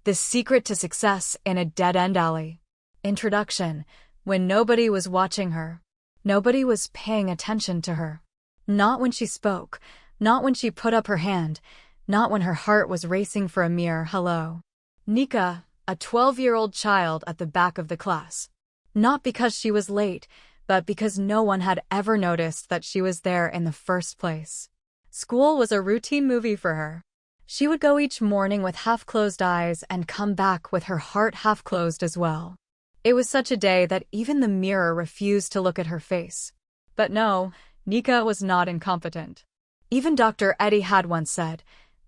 The Secret to Success in a Dead-End Alley. Introduction. When nobody was watching her. Nobody was paying attention to her. Not when she spoke, not when she put up her hand, not when her heart was racing for a mere hello. Nika, a 12-year-old child at the back of the class. Not because she was late, but because no one had ever noticed that she was there in the first place. School was a routine movie for her. She would go each morning with half-closed eyes and come back with her heart half-closed as well. It was such a day that even the mirror refused to look at her face. But no, Nika was not incompetent. Even Dr. Eddie had once said,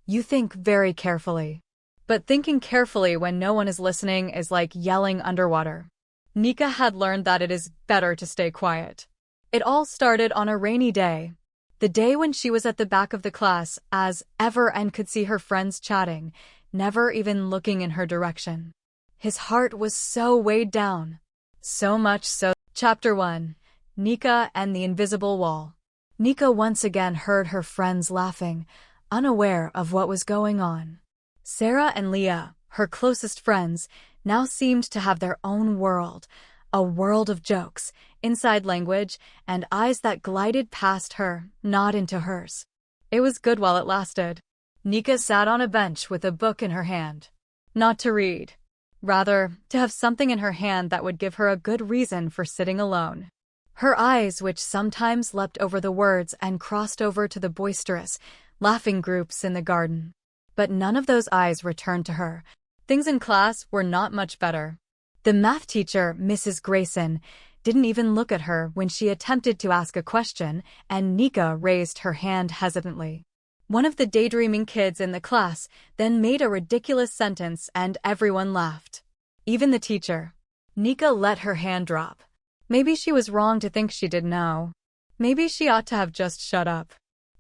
"You think very carefully." But thinking carefully when no one is listening is like yelling underwater. Nika had learned that it is better to stay quiet. It all started on a rainy day. The day when she was at the back of the class as ever and could see her friends chatting, never even looking in her direction. His heart was so weighed down. So much so. Chapter 1. Nika and the Invisible Wall. Nika once again heard her friends laughing, unaware of what was going on. Sarah and Leah, her closest friends, now seemed to have their own world, a world of jokes, inside language, and eyes that glided past her, not into hers. It was good while it lasted. Nika sat on a bench with a book in her hand. Not to read. Rather, to have something in her hand that would give her a good reason for sitting alone. Her eyes, which sometimes leapt over the words and crossed over to the boisterous, laughing groups in the garden. But none of those eyes returned to her. Things in class were not much better. The math teacher, Mrs. Grayson, didn't even look at her when she attempted to ask a question, and Nika raised her hand hesitantly. One of the daydreaming kids in the class then made a ridiculous sentence and everyone laughed. Even the teacher. Nika let her hand drop. Maybe she was wrong to think she did know. Maybe she ought to have just shut up.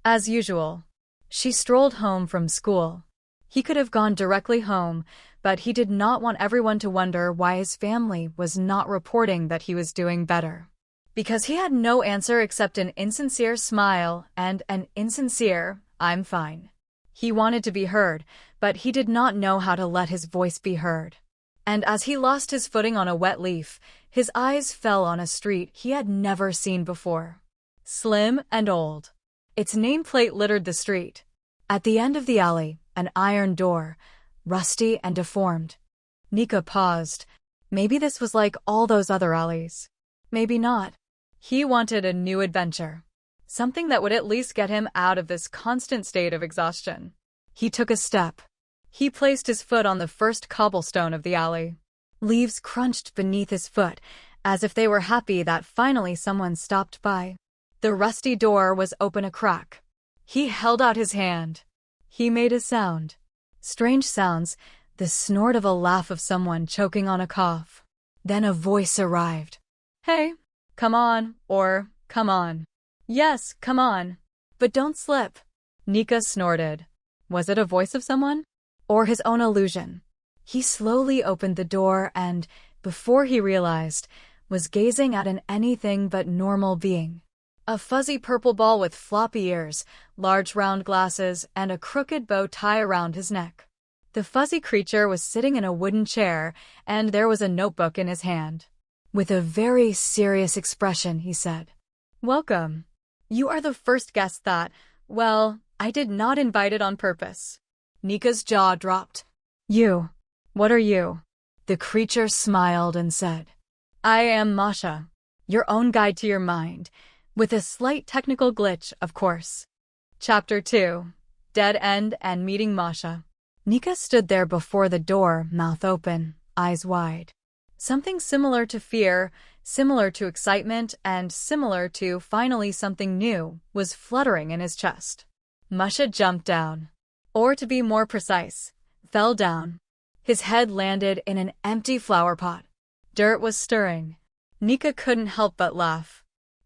As usual, she strolled home from school. He could have gone directly home, but he did not want everyone to wonder why his family was not reporting that he was doing better. Because he had no answer except an insincere smile and an insincere, "I'm fine." He wanted to be heard, but he did not know how to let his voice be heard. And as he lost his footing on a wet leaf, his eyes fell on a street he had never seen before. Slim and old. Its nameplate littered the street. At the end of the alley, an iron door, rusty and deformed. Nika paused. Maybe this was like all those other alleys. Maybe not. He wanted a new adventure. Something that would at least get him out of this constant state of exhaustion. He took a step. He placed his foot on the first cobblestone of the alley. Leaves crunched beneath his foot, as if they were happy that finally someone stopped by. The rusty door was open a crack. He held out his hand. He made a sound. Strange sounds, the snort of a laugh of someone choking on a cough. Then a voice arrived. "Hey, come on," or "come on." "Yes, come on. But don't slip." Nika snorted. Was it a voice of someone? Or his own illusion? He slowly opened the door and, before he realized, was gazing at an anything but normal being. A fuzzy purple ball with floppy ears, large round glasses, and a crooked bow tie around his neck. The fuzzy creature was sitting in a wooden chair, and there was a notebook in his hand. With a very serious expression, he said, "Welcome. You are the first guest that, well, I did not invite it on purpose." Nika's jaw dropped. "You? What are you?" The creature smiled and said, "I am Musha, your own guide to your mind. With a slight technical glitch, of course." Chapter 2. Dead End and Meeting Musha. Nika stood there before the door, mouth open, eyes wide. Something similar to fear, similar to excitement, and similar to finally something new was fluttering in his chest. Musha jumped down. Or to be more precise, fell down. His head landed in an empty flower pot. Dirt was stirring. Nika couldn't help but laugh.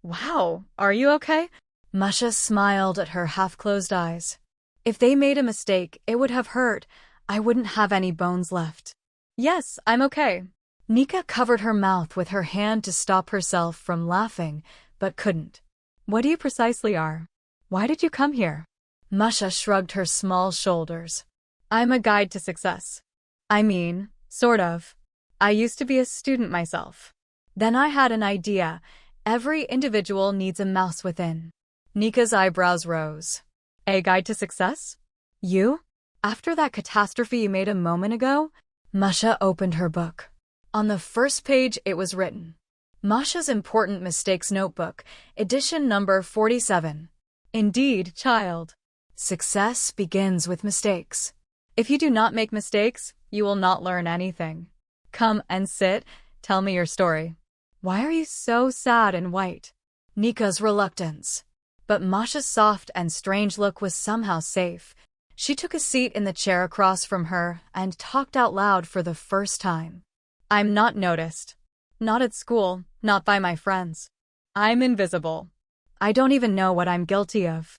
"Wow, are you okay?" Musha smiled at her half-closed eyes. "If they made a mistake, it would have hurt. I wouldn't have any bones left." "Yes, I'm okay." Nika covered her mouth with her hand to stop herself from laughing, but couldn't. "What do you precisely are? Why did you come here?" Musha shrugged her small shoulders. "I'm a guide to success." I mean, sort of. I used to be a student myself. Then I had an idea. Every individual needs a mouse within. Nika's eyebrows rose. A guide to success? You? After that catastrophe you made a moment ago? Musha opened her book. On the first page it was written. Masha's Important Mistakes Notebook, edition number 47. Indeed, child. Success begins with mistakes. If you do not make mistakes, you will not learn anything. Come and sit, tell me your story. Why are you so sad and white? Nika's reluctance. But Masha's soft and strange look was somehow safe. She took a seat in the chair across from her and talked out loud for the first time. I'm not noticed. Not at school, not by my friends. I'm invisible. I don't even know what I'm guilty of.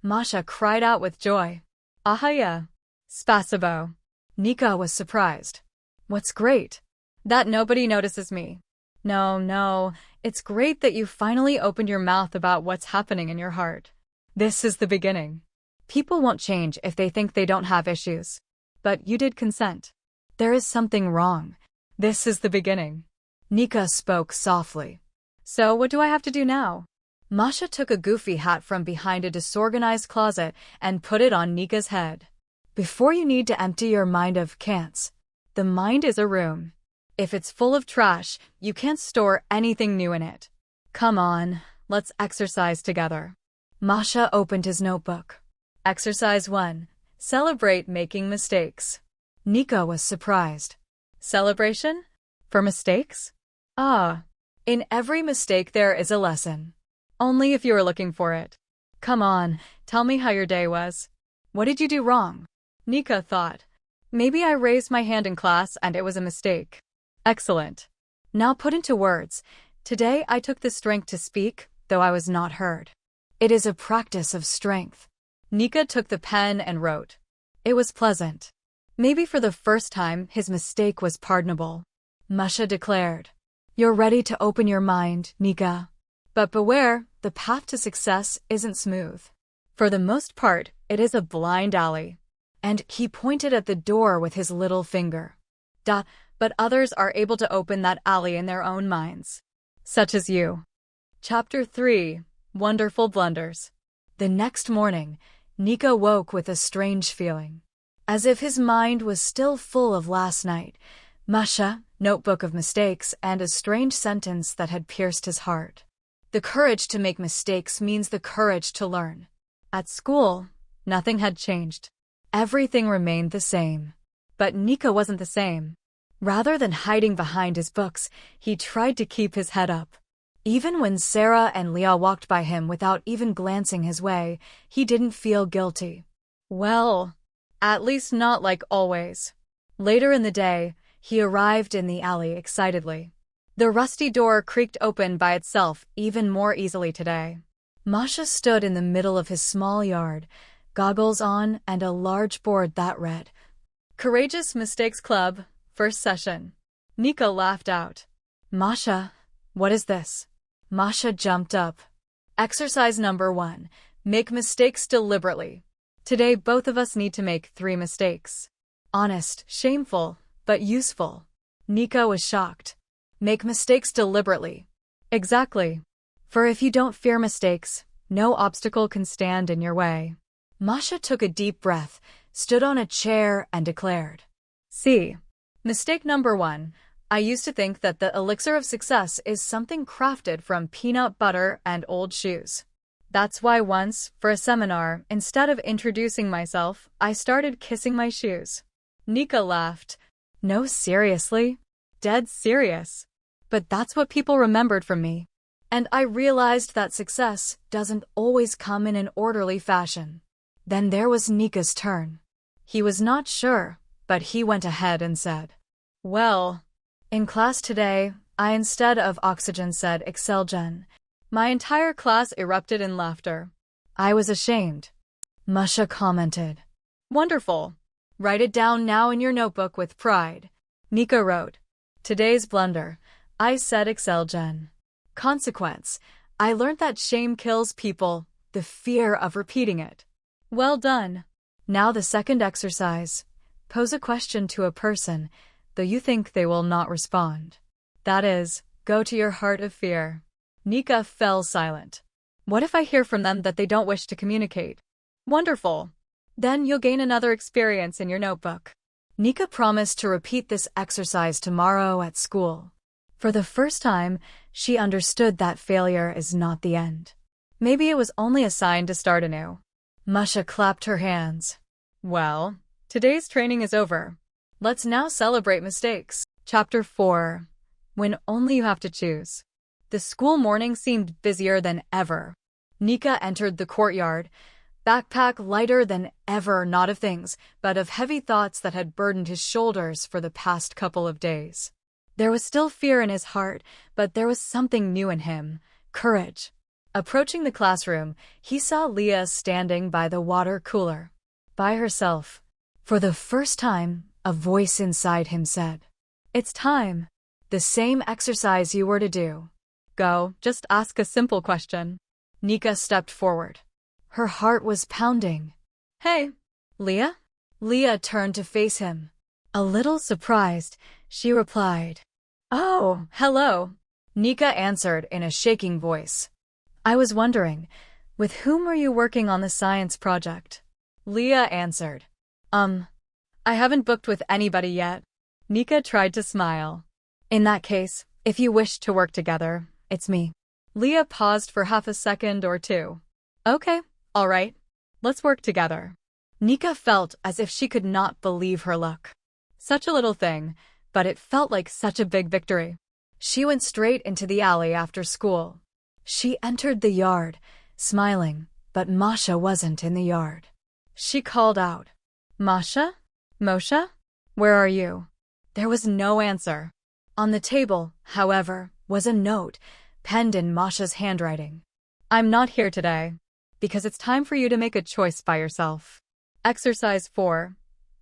Masha cried out with joy. Ahaya. Spasibo. Nika was surprised. What's great? That nobody notices me. No, it's great that you finally opened your mouth about what's happening in your heart. This is the beginning. People won't change if they think they don't have issues. But you did consent. There is something wrong. This is the beginning. Nika spoke softly. So what do I have to do now? Masha took a goofy hat from behind a disorganized closet and put it on Nika's head. Before you need to empty your mind of can'ts. The mind is a room. If it's full of trash, you can't store anything new in it. Come on, let's exercise together. Masha opened his notebook. Exercise 1. Celebrate making mistakes. Nika was surprised. Celebration? For mistakes? Ah. In every mistake there is a lesson. Only if you are looking for it. Come on, tell me how your day was. What did you do wrong? Nika thought. Maybe I raised my hand in class and it was a mistake. Excellent. Now put into words. Today I took the strength to speak, though I was not heard. It is a practice of strength. Nika took the pen and wrote. It was pleasant. Maybe for the first time his mistake was pardonable. Musha declared. You're ready to open your mind, Nika. But beware, the path to success isn't smooth. For the most part, it is a blind alley. And he pointed at the door with his little finger. But others are able to open that alley in their own minds. Such as you. Chapter 3. Wonderful Blunders. The next morning, Nika woke with a strange feeling. As if his mind was still full of last night, Musha, notebook of mistakes, and a strange sentence that had pierced his heart. The courage to make mistakes means the courage to learn. At school, nothing had changed. Everything remained the same. But Nika wasn't the same. Rather than hiding behind his books, he tried to keep his head up. Even when Sarah and Leah walked by him without even glancing his way, he didn't feel guilty. Well, at least not like always. Later in the day, he arrived in the alley excitedly. The rusty door creaked open by itself even more easily today. Masha stood in the middle of his small yard, goggles on and a large board that read, Courageous Mistakes Club, First Session. Nika laughed out. Masha, what is this? Masha jumped up. Exercise number 1. Make mistakes deliberately. Today both of us need to make 3 mistakes. Honest, shameful, but useful. Nika was shocked. Make mistakes deliberately. Exactly. For if you don't fear mistakes, no obstacle can stand in your way. Masha took a deep breath, stood on a chair, and declared. See. Mistake number 1. I used to think that the elixir of success is something crafted from peanut butter and old shoes. That's why once, for a seminar, instead of introducing myself, I started kissing my shoes. Nika laughed. No, seriously? Dead serious. But that's what people remembered from me. And I realized that success doesn't always come in an orderly fashion. Then there was Nika's turn. He was not sure, but he went ahead and said, Well, in class today, I instead of oxygen said Excelgen. My entire class erupted in laughter. I was ashamed. Musha commented. Wonderful. Write it down now in your notebook with pride. Nika wrote. Today's blunder. I said Excelgen. Consequence. I learned that shame kills people, the fear of repeating it. Well done. Now the second exercise. Pose a question to a person, though you think they will not respond. That is, go to your heart of fear. Nika fell silent. What if I hear from them that they don't wish to communicate? Wonderful. Then you'll gain another experience in your notebook. Nika promised to repeat this exercise tomorrow at school. For the first time, she understood that failure is not the end. Maybe it was only a sign to start anew. Musha clapped her hands. Well, today's training is over. Let's now celebrate mistakes. Chapter 4. When only you have to choose. The school morning seemed busier than ever. Nika entered the courtyard, backpack lighter than ever, not of things, but of heavy thoughts that had burdened his shoulders for the past couple of days. There was still fear in his heart, but there was something new in him, courage. Approaching the classroom, he saw Leah standing by the water cooler. By herself. For the first time, a voice inside him said, "It's time. The same exercise you were to do. Go, just ask a simple question." Nika stepped forward. Her heart was pounding. "Hey, Leah?" Leah turned to face him. A little surprised, she replied, "Oh, hello." Nika answered in a shaking voice. "I was wondering, with whom are you working on the science project?" Leah answered, I haven't booked with anybody yet." Nika tried to smile. "In that case, if you wish to work together, it's me." Leah paused for half a second or two. "Okay, all right. Let's work together." Nika felt as if she could not believe her luck. Such a little thing, but it felt like such a big victory. She went straight into the alley after school. She entered the yard, smiling, but Musha wasn't in the yard. She called out, "Musha? Musha? Where are you?" There was no answer. On the table, however, was a note, penned in Musha's handwriting. "I'm not here today, because it's time for you to make a choice by yourself. Exercise 4.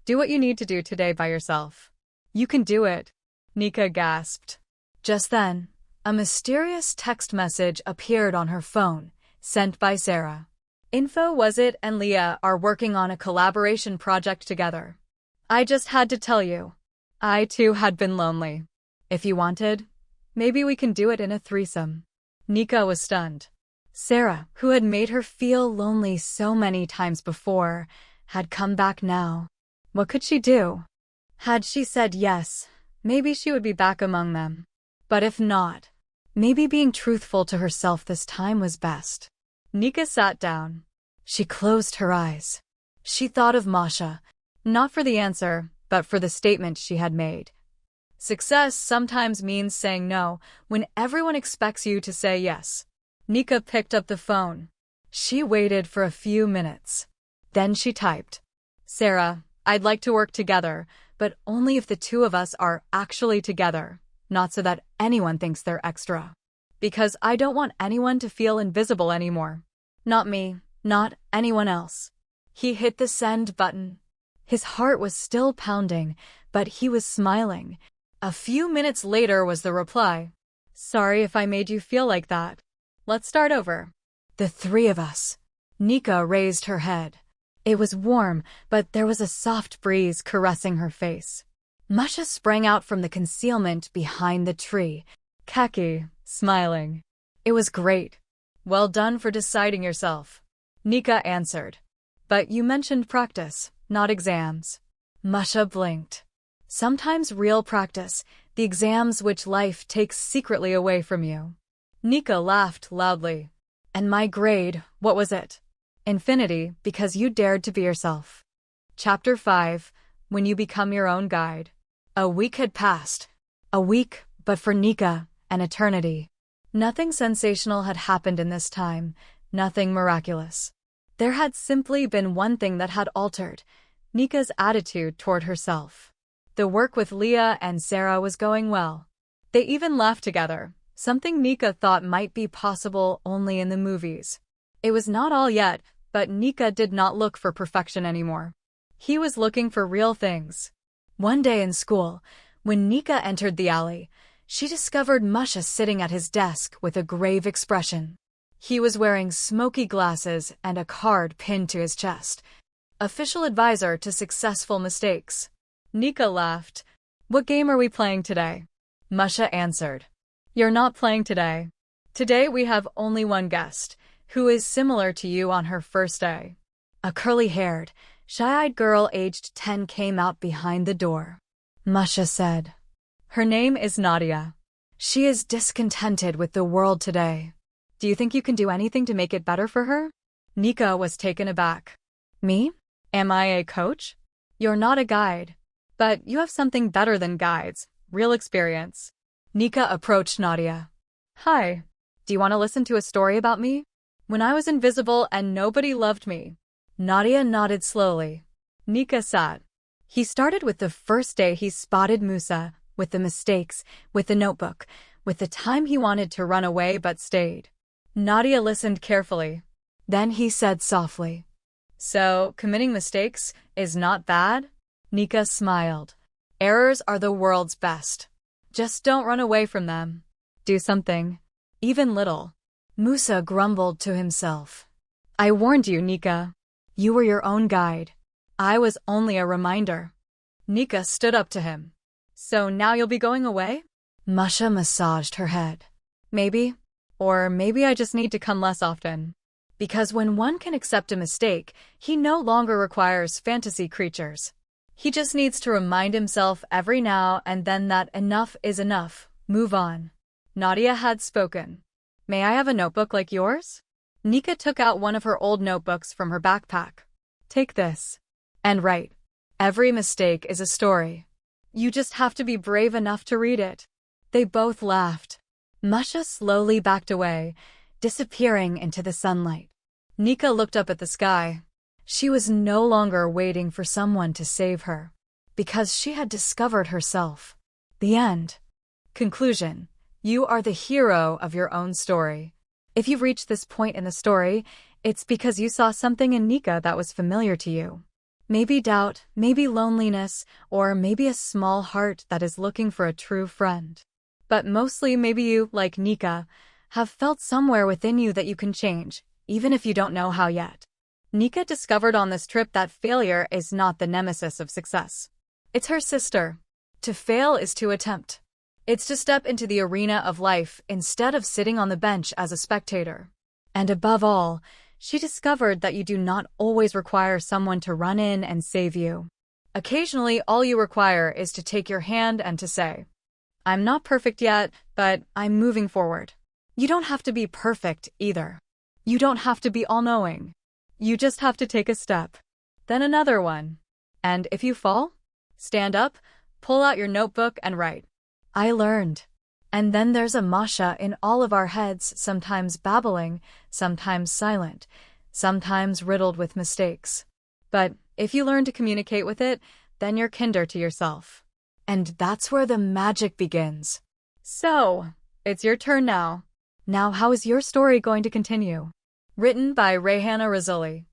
Do what you need to do today by yourself. You can do it." Nika gasped. Just then, a mysterious text message appeared on her phone, sent by Sarah. Info was it and Leah are working on a collaboration project together. "I just had to tell you. I too had been lonely. If you wanted, maybe we can do it in a threesome." Nika was stunned. Sarah, who had made her feel lonely so many times before, had come back now. What could she do? Had she said yes, maybe she would be back among them. But if not, maybe being truthful to herself this time was best. Nika sat down. She closed her eyes. She thought of Musha, not for the answer, but for the statement she had made. Success sometimes means saying no when everyone expects you to say yes. Nika picked up the phone. She waited for a few minutes. Then she typed, "Sarah, I'd like to work together, but only if the two of us are actually together, not so that anyone thinks they're extra. Because I don't want anyone to feel invisible anymore. Not me, not anyone else." He hit the send button. His heart was still pounding, but he was smiling. A few minutes later was the reply. "Sorry if I made you feel like that. Let's start over." "The three of us." Nika raised her head. It was warm, but there was a soft breeze caressing her face. Musha sprang out from the concealment behind the tree, khaki, smiling. "It was great. Well done for deciding yourself." Nika answered. "But you mentioned practice, not exams." Musha blinked. Sometimes real practice, the exams which life takes secretly away from you. Nika laughed loudly. "And my grade, what was it?" "Infinity, because you dared to be yourself." Chapter 5. When you become your own guide. A week had passed. A week, but for Nika, an eternity. Nothing sensational had happened in this time, nothing miraculous. There had simply been one thing that had altered, Nika's attitude toward herself. The work with Leah and Sarah was going well. They even laughed together, something Nika thought might be possible only in the movies. It was not all yet, but Nika did not look for perfection anymore. He was looking for real things. One day in school, when Nika entered the alley, she discovered Musha sitting at his desk with a grave expression. He was wearing smoky glasses and a card pinned to his chest. Official advisor to successful mistakes. Nika laughed. What game are we playing today? Musha answered. You're not playing today. Today we have only one guest, who is similar to you on her first day. A curly-haired, shy-eyed girl aged 10 came out behind the door. Musha said. Her name is Nadia. She is discontented with the world today. Do you think you can do anything to make it better for her? Nika was taken aback. Me? Am I a coach? You're not a guide. But you have something better than guides, real experience. Nika approached Nadia. Hi. Do you want to listen to a story about me? When I was invisible and nobody loved me. Nadia nodded slowly. Nika sat. He started with the first day he spotted Musha, with the mistakes, with the notebook, with the time he wanted to run away but stayed. Nadia listened carefully. Then he said softly, So, committing mistakes is not bad? Nika smiled. Errors are the world's best. Just don't run away from them. Do something. Even little. Musha grumbled to himself. I warned you, Nika. You were your own guide. I was only a reminder. Nika stood up to him. So now you'll be going away? Musha massaged her head. Maybe. Or maybe I just need to come less often. Because when one can accept a mistake, he no longer requires fantasy creatures. He just needs to remind himself every now and then that enough is enough. Move on. Nadia had spoken. May I have a notebook like yours? Nika took out one of her old notebooks from her backpack. Take this. And write. Every mistake is a story. You just have to be brave enough to read it. They both laughed. Musha slowly backed away, disappearing into the sunlight. Nika looked up at the sky. She was no longer waiting for someone to save her, because she had discovered herself. The end. Conclusion. You are the hero of your own story. If you've reached this point in the story, it's because you saw something in Nika that was familiar to you. Maybe doubt, maybe loneliness, or maybe a small heart that is looking for a true friend. But mostly maybe you, like Nika, have felt somewhere within you that you can change, even if you don't know how yet. Nika discovered on this trip that failure is not the nemesis of success. It's her sister. To fail is to attempt. It's to step into the arena of life instead of sitting on the bench as a spectator. And above all, she discovered that you do not always require someone to run in and save you. Occasionally, all you require is to take your hand and to say, I'm not perfect yet, but I'm moving forward. You don't have to be perfect either. You don't have to be all-knowing. You just have to take a step, then another one. And if you fall, stand up, pull out your notebook and write. I learned. And then there's a Musha in all of our heads, sometimes babbling, sometimes silent, sometimes riddled with mistakes. But if you learn to communicate with it, then you're kinder to yourself. And that's where the magic begins. So, it's your turn now. Now how is your story going to continue? Written by Rayhana Rizzoli.